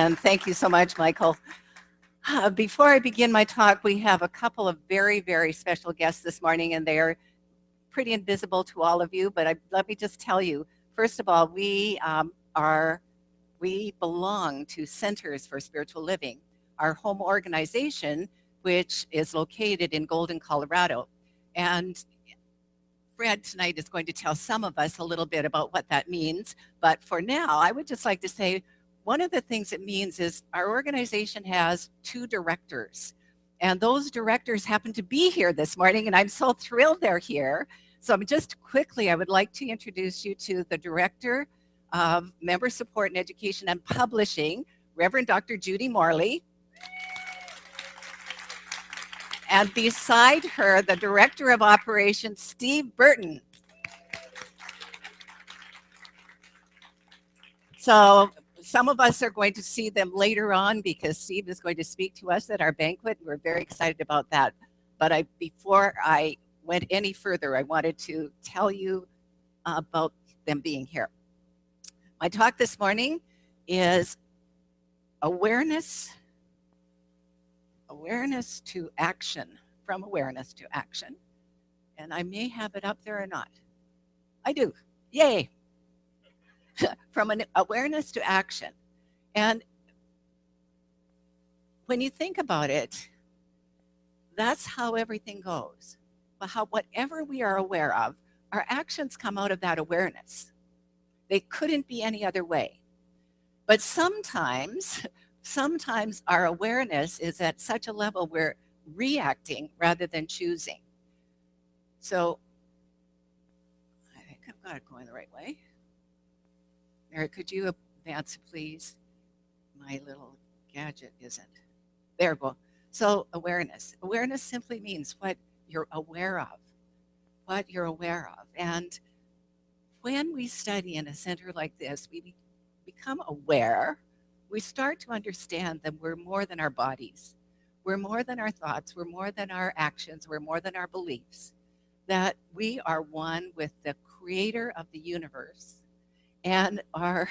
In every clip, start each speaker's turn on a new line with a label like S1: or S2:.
S1: And thank you so much, Michael. Before I begin my talk, we have a couple of very, very special guests this morning, and they are pretty invisible to all of you. But let me just tell you, first of all, we belong to Centers for Spiritual Living, our home organization, which is located in Golden, Colorado. And Fred tonight is going to tell some of us a little bit about what that means. But for now, I would just like to say one of the things it means is our organization has 2 directors. And those directors happen to be here this morning, and I'm so thrilled they're here. So just quickly, I would like to introduce you to the Director of Member Support and Education and Publishing, Reverend Dr. Judy Morley. And beside her, the Director of Operations, Steve Burton. So some of us are going to see them later on because Steve is going to speak to us at our banquet. We're very excited about that. But before I went any further, I wanted to tell you about them being here. My talk this morning is awareness to action, from awareness to action. And I may have it up there or not. I do. Yay. From an awareness to action. And when you think about it, that's how everything goes. Whatever we are aware of, our actions come out of that awareness. They couldn't be any other way. But sometimes our awareness is at such a level we're reacting rather than choosing. So I think I've got it going the right way. Mary, could you advance, please? My little gadget isn't. There we go. So awareness. Awareness simply means what you're aware of. What you're aware of. And when we study in a center like this, we become aware. We start to understand that we're more than our bodies. We're more than our thoughts. We're more than our actions. We're more than our beliefs. That we are one with the creator of the universe and are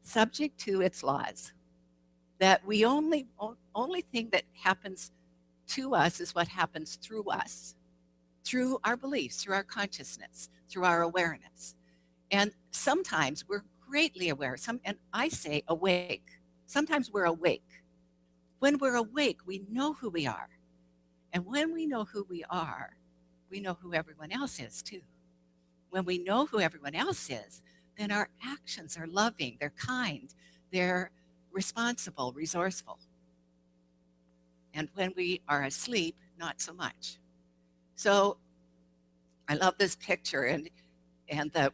S1: subject to its laws. That we only thing that happens to us is what happens through us, through our beliefs, through our consciousness, through our awareness. And sometimes we're greatly aware, and I say awake. Sometimes we're awake. When we're awake, we know who we are. And when we know who we are, we know who everyone else is too. When we know who everyone else is, then our actions are loving, they're kind, they're responsible, resourceful. And when we are asleep, not so much. So I love this picture, and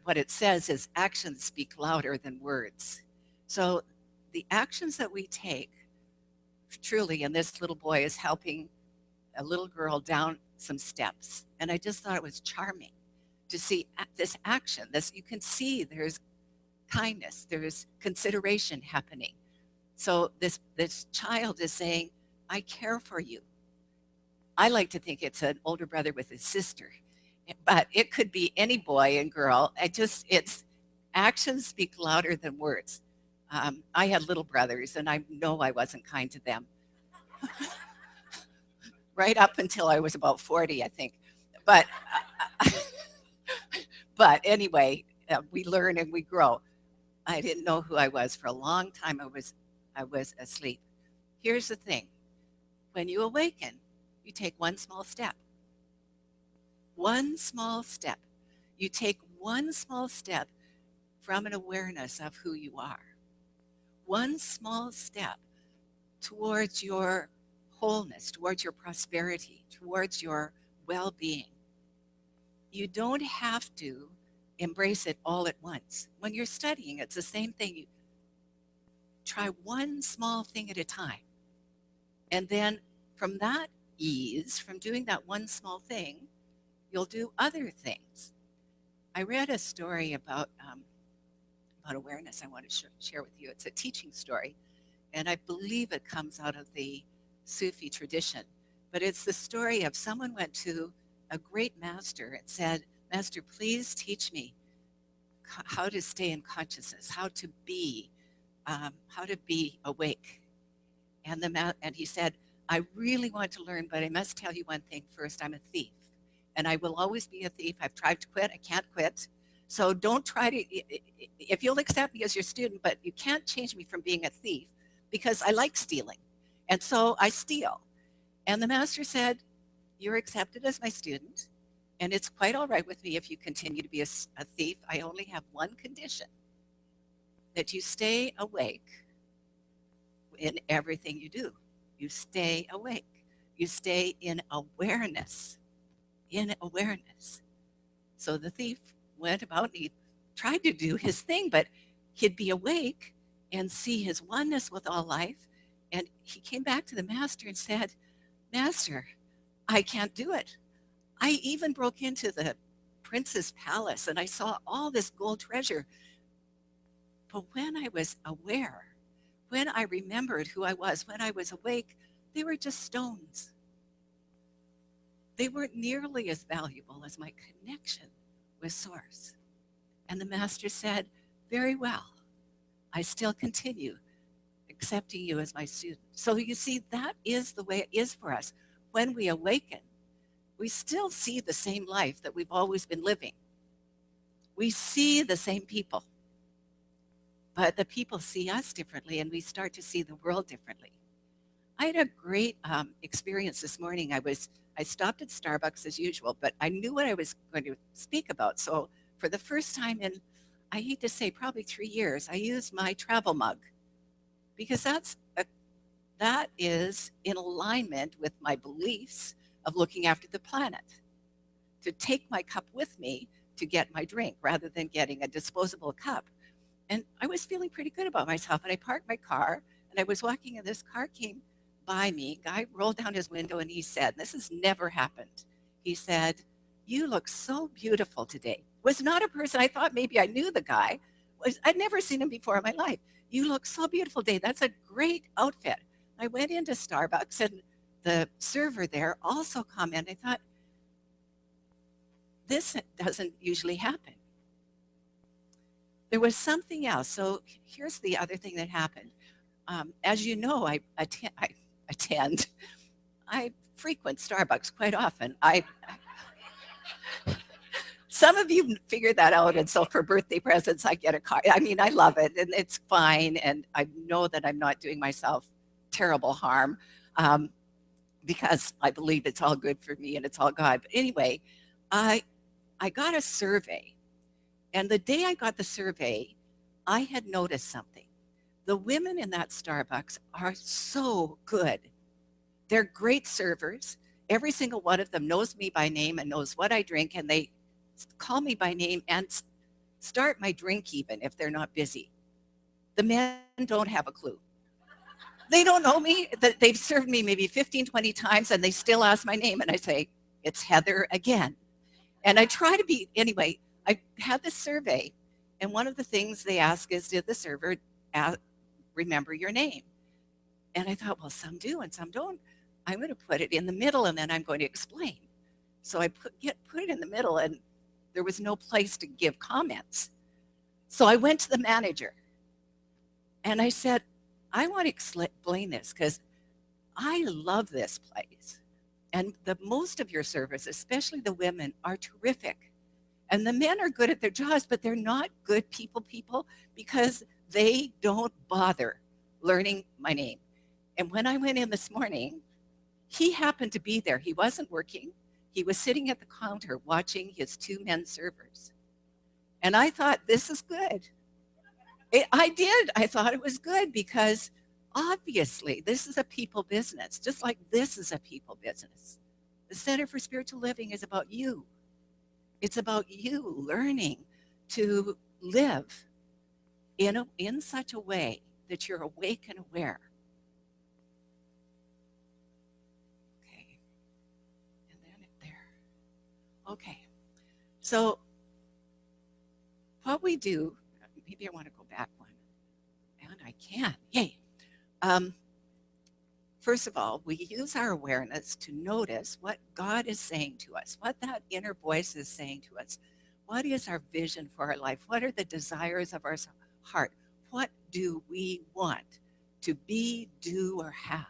S1: what it says is actions speak louder than words. So the actions that we take, truly, and this little boy is helping a little girl down some steps. And I just thought it was charming to see this action. You can see there's kindness, there's consideration happening. So this child is saying, I care for you. I like to think it's an older brother with his sister, but it could be any boy and girl. It's actions speak louder than words. I had little brothers, and I know I wasn't kind to them. Right up until I was about 40, I think. But anyway, we learn and we grow. I didn't know who I was for a long time. I was asleep. Here's the thing. When you awaken, you take one small step. One small step. You take one small step from an awareness of who you are. One small step towards your wholeness, towards your prosperity, towards your well-being. You don't have to embrace it all at once. When you're studying, it's the same thing. You try one small thing at a time. And then from that ease, from doing that one small thing, you'll do other things. I read a story about awareness I want to share with you. It's a teaching story, and I believe it comes out of the Sufi tradition. But it's the story of someone went to a great master and said, Master, please teach me how to stay in consciousness, how to be how to be awake. And he said, I really want to learn, but I must tell you one thing first. I'm a thief, and I will always be a thief. I've tried to quit. I can't quit. So don't try to, if you'll accept me as your student, but you can't change me from being a thief because I like stealing. And so I steal. And the master said, you're accepted as my student, and it's quite all right with me if you continue to be a thief. I only have one condition, that you stay awake in everything you do. You stay awake. You stay in awareness. In awareness. So the thief went about and he tried to do his thing, but he'd be awake and see his oneness with all life. And he came back to the master and said, Master, I can't do it. I even broke into the prince's palace and I saw all this gold treasure. But when I was aware, when I remembered who I was, when I was awake, they were just stones. They weren't nearly as valuable as my connection with Source. And the master said, very well, I still continue accepting you as my student. So you see, that is the way it is for us. When we awaken, we still see the same life that we've always been living. We see the same people, but the people see us differently and we start to see the world differently. I had a great experience this morning. I stopped at Starbucks as usual, but I knew what I was going to speak about. So for the first time in, I hate to say, probably 3 years, I used my travel mug because that is in alignment with my beliefs of looking after the planet. To take my cup with me to get my drink rather than getting a disposable cup. And I was feeling pretty good about myself. And I parked my car and I was walking and this car came by me. Guy rolled down his window and he said, this has never happened. He said, you look so beautiful today. Was not a person, I thought maybe I knew the guy. I'd never seen him before in my life. You look so beautiful today. That's a great outfit. I went into Starbucks and the server there also commented. I thought, this doesn't usually happen. There was something else. So here's the other thing that happened. As you know, I frequent Starbucks quite often. Some of you figured that out, and so for birthday presents, I get a car. I mean, I love it, and it's fine, and I know that I'm not doing myself terrible harm because I believe it's all good for me and it's all God. But anyway, I got a survey, and the day I got the survey, I had noticed something. The women in that Starbucks are so good. They're great servers. Every single one of them knows me by name and knows what I drink, and they call me by name and start my drink even if they're not busy. The men don't have a clue. They don't know me. They've served me maybe 15, 20 times, and they still ask my name, and I say, it's Heather again. And I try to be, anyway, I had this survey, and one of the things they ask is, did the server remember your name? And I thought, well, some do and some don't. I'm going to put it in the middle, and then I'm going to explain. So I put it in the middle, and there was no place to give comments. So I went to the manager, and I said, I want to explain this because I love this place. And the most of your servers, especially the women, are terrific. And the men are good at their jobs, but they're not good people because they don't bother learning my name. And when I went in this morning, he happened to be there. He wasn't working. He was sitting at the counter watching his 2 men servers. And I thought, this is good. I did. I thought it was good because obviously this is a people business, just like this is a people business. The Center for Spiritual Living is about you. It's about you learning to live in such a way that you're awake and aware. Okay. And then there. Okay. So what we do, maybe I want to go back one. And I can. Yay. First of all, we use our awareness to notice what God is saying to us, what that inner voice is saying to us. What is our vision for our life? What are the desires of our heart? What do we want to be, do, or have?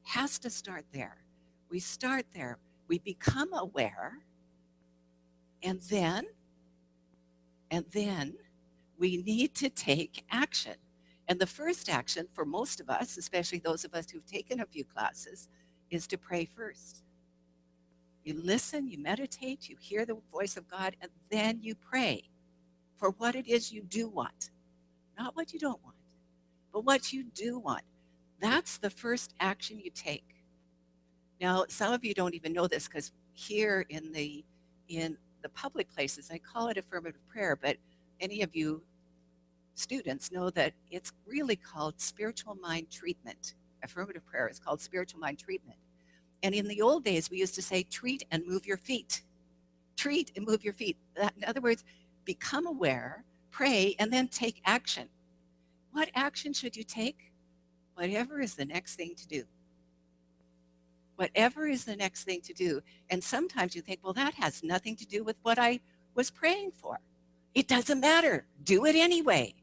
S1: Has to start there. We start there. We become aware, and then we need to take action. And the first action for most of us, especially those of us who've taken a few classes, is to pray first. You listen, you meditate, you hear the voice of God, and then you pray for what it is you do want. Not what you don't want, but what you do want. That's the first action you take. Now, some of you don't even know this because here in the public places, I call it affirmative prayer, but any of you students know that it's really called spiritual mind treatment. Affirmative prayer is called spiritual mind treatment. And in the old days, we used to say, treat and move your feet. Treat and move your feet. In other words, become aware, pray, and then take action. What action should you take? Whatever is the next thing to do. Whatever is the next thing to do. And sometimes you think, well, that has nothing to do with what I was praying for. It doesn't matter. Do it anyway.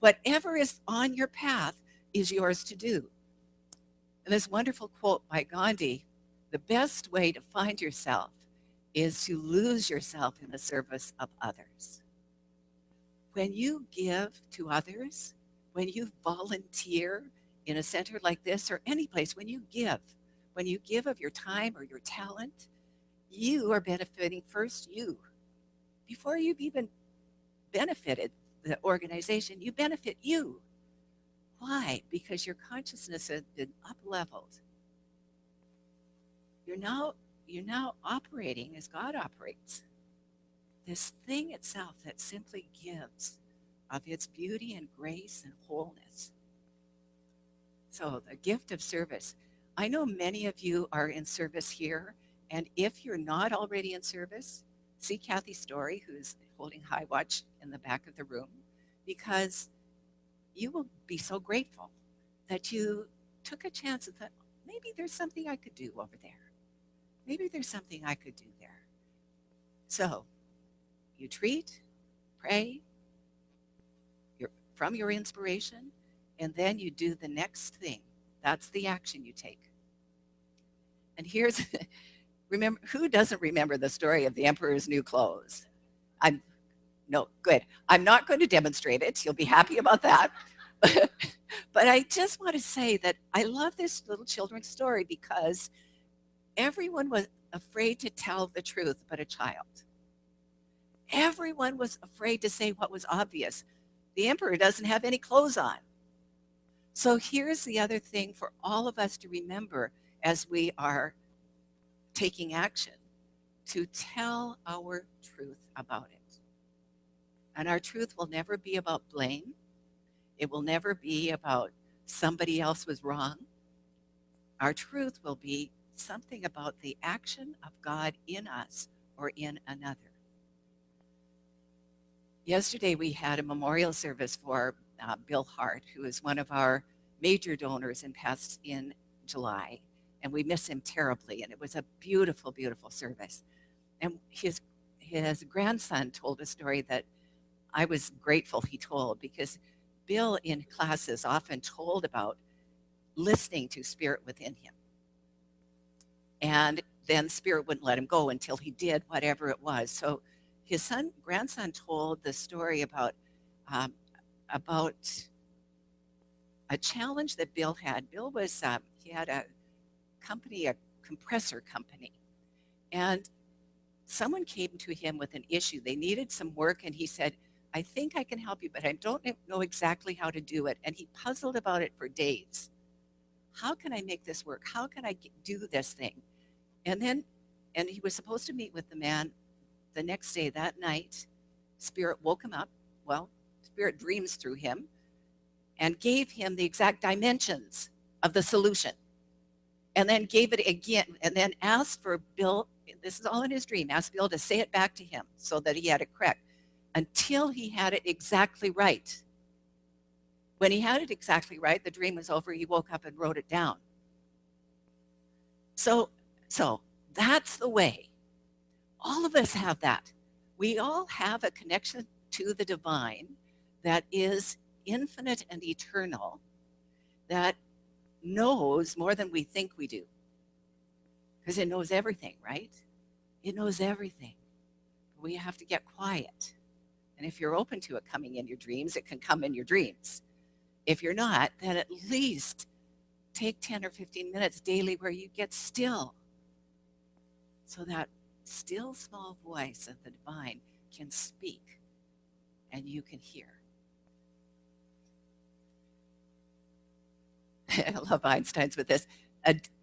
S1: Whatever is on your path is yours to do. And this wonderful quote by Gandhi, the best way to find yourself is to lose yourself in the service of others. When you give to others, when you volunteer in a center like this or any place, when you give of your time or your talent, you are benefiting first you. Before you've even benefited the organization, you benefit you. Why? Because your consciousness has been up-leveled. You're now operating as God operates. This thing itself that simply gives of its beauty and grace and wholeness. So the gift of service. I know many of you are in service here, and if you're not already in service, see Kathy Story, who's holding high watch in the back of the room, because you will be so grateful that you took a chance and thought, maybe there's something I could do over there. Maybe there's something I could do there. So you treat, pray from your inspiration, and then you do the next thing. That's the action you take. And here's, remember, who doesn't remember the story of the emperor's new clothes? No, good. I'm not going to demonstrate it. You'll be happy about that. But I just want to say that I love this little children's story because everyone was afraid to tell the truth but a child. Everyone was afraid to say what was obvious. The emperor doesn't have any clothes on. So here's the other thing for all of us to remember as we are taking action, to tell our truth about it. And our truth will never be about blame. It will never be about somebody else was wrong. Our truth will be something about the action of God in us or in another. Yesterday we had a memorial service for Bill Hart, who is one of our major donors and passed in July. And we miss him terribly. And it was a beautiful, beautiful service. And his grandson told a story that I was grateful he told, because Bill in classes often told about listening to Spirit within him. And then Spirit wouldn't let him go until he did whatever it was. So his grandson told the story about a challenge that Bill had. Bill was, he had a company, a compressor company. And someone came to him with an issue. They needed some work, and he said, I think I can help you, but I don't know exactly how to do it. And he puzzled about it for days. How can I make this work? How can I do this thing? And he was supposed to meet with the man the next day. That night, Spirit woke him up. Well, Spirit dreams through him and gave him the exact dimensions of the solution. And then gave it again, and then asked for Bill, this is all in his dream, asked Bill to say it back to him so that he had it correct, until he had it exactly right. When he had it exactly right, the dream was over, he woke up and wrote it down. So that's the way. All of us have that. We all have a connection to the divine that is infinite and eternal that knows more than we think we do. Because it knows everything, right? It knows everything. We have to get quiet. And if you're open to it coming in your dreams, it can come in your dreams. If you're not, then at least take 10 or 15 minutes daily where you get still. So that still small voice of the divine can speak and you can hear. I love Einstein's with this.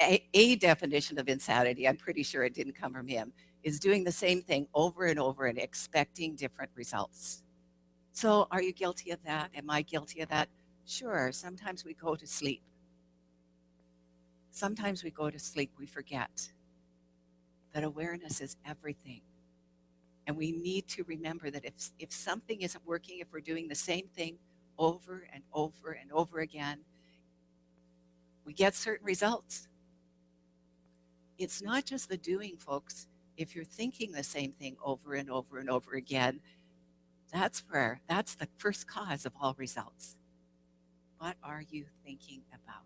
S1: A definition of insanity, I'm pretty sure it didn't come from him, is doing the same thing over and over and expecting different results. So are you guilty of that? Am I guilty of that? Sure, sometimes we go to sleep. Sometimes we go to sleep, we forget that awareness is everything. And we need to remember that if something isn't working, if we're doing the same thing over and over and over again, we get certain results. It's not just the doing, folks. If you're thinking the same thing over and over and over again, that's the first cause of all results. What are you thinking about?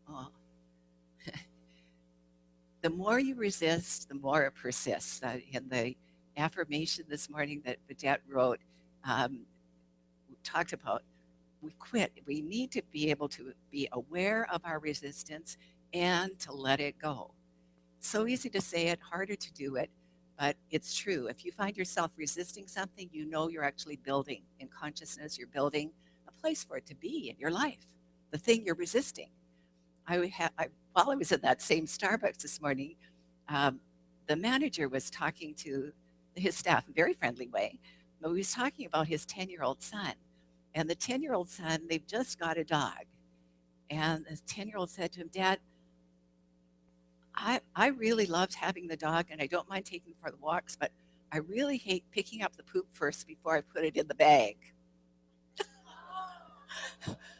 S1: Oh. The more you resist, the more it persists. In the affirmation this morning that Vidette wrote, we talked about, we quit. We need to be able to be aware of our resistance and to let it go. It's so easy to say it, harder to do it, but it's true. If you find yourself resisting something, you know you're actually building in consciousness, you're building a place for it to be in your life, the thing you're resisting. While I was at that same Starbucks this morning, the manager was talking to his staff in a very friendly way, but he was talking about his 10-year-old son. And the 10-year-old son, they've just got a dog. And the 10-year-old said to him, Dad, I really loved having the dog and I don't mind taking him for the walks, but I really hate picking up the poop first before I put it in the bag.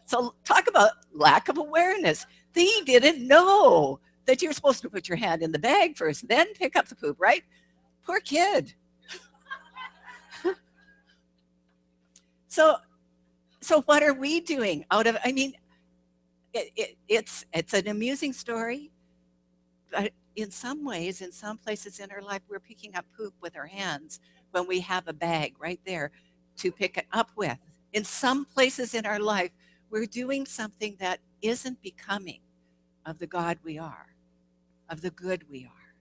S1: So talk about lack of awareness. They didn't know that you're supposed to put your hand in the bag first, then pick up the poop, right? Poor kid. So what are we doing out of, it's an amusing story, but in some ways, in some places in our life, we're picking up poop with our hands when we have a bag right there to pick it up with. In some places in our life, we're doing something that isn't becoming of the God we are, of the good we are,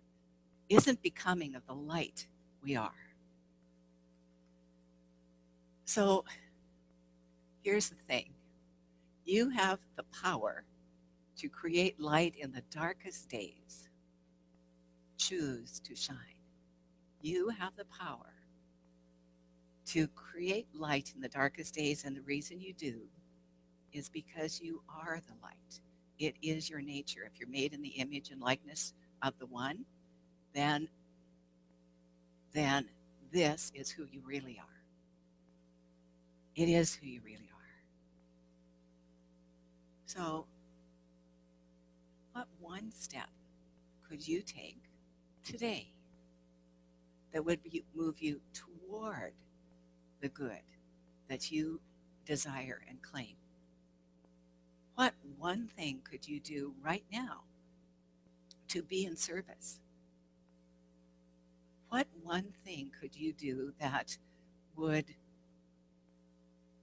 S1: isn't becoming of the light we are. So here's the thing. You have the power to create light in the darkest days. Choose to shine. You have the power to create light in the darkest days, and the reason you do is because you are the light. It is your nature. If you're made in the image and likeness of the One, then this is who you really are. It is who you really are. So, what one step could you take today that would move you toward the good that you desire and claim? What one thing could you do right now to be in service? What one thing could you do that would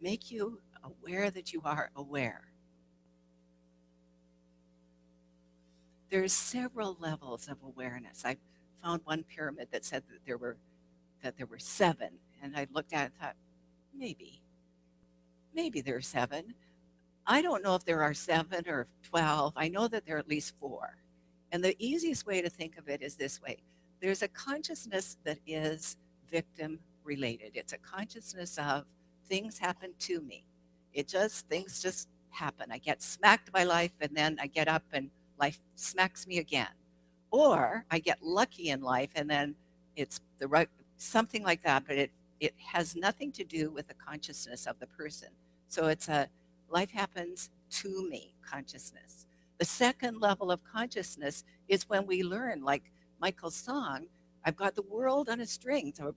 S1: make you aware that you are aware? There's several levels of awareness. I found one pyramid that said that there were 7, and I looked at it and thought, maybe there are 7. I don't know if there are 7 or 12. I know that there are at least 4. And the easiest way to think of it is this way. There's a consciousness that is victim related. It's a consciousness of things happen to me. Things just happen. I get smacked by life and then I get up and life smacks me again. Or I get lucky in life and then it's something like that, but it has nothing to do with the consciousness of the person. So it's a life happens to me consciousness. The second level of consciousness is when we learn, like Michael's song, I've got the world on a string. So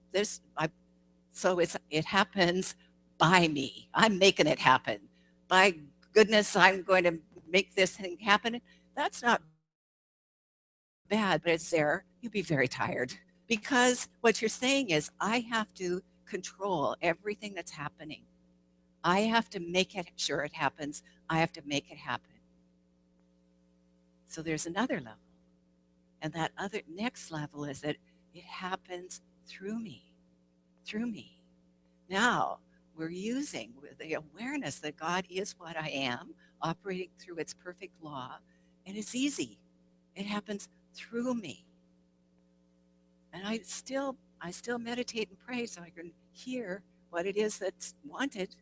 S1: So it happens by me. I'm making it happen. By goodness, I'm going to make this thing happen. That's not bad, but it's there. You'll be very tired because what you're saying is, I have to control everything that's happening. I have to make it sure it happens. I have to make it happen. So there's another level. And that other next level is that it happens through me, through me. Now we're using the awareness that God is what I am, operating through its perfect law, and it's easy. It happens through me. And I still meditate and pray so I can hear what it is that's wanted.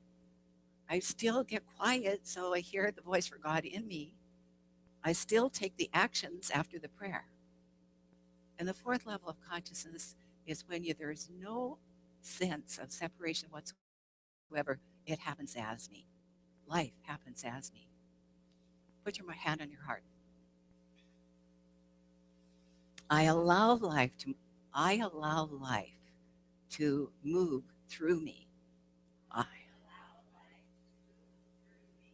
S1: I still get quiet so I hear the voice for God in me. I still take the actions after the prayer. And the fourth level of consciousness is when there's no sense of separation whatsoever. It happens as me. Life happens as me. Put your hand on your heart. I allow life to move through me. I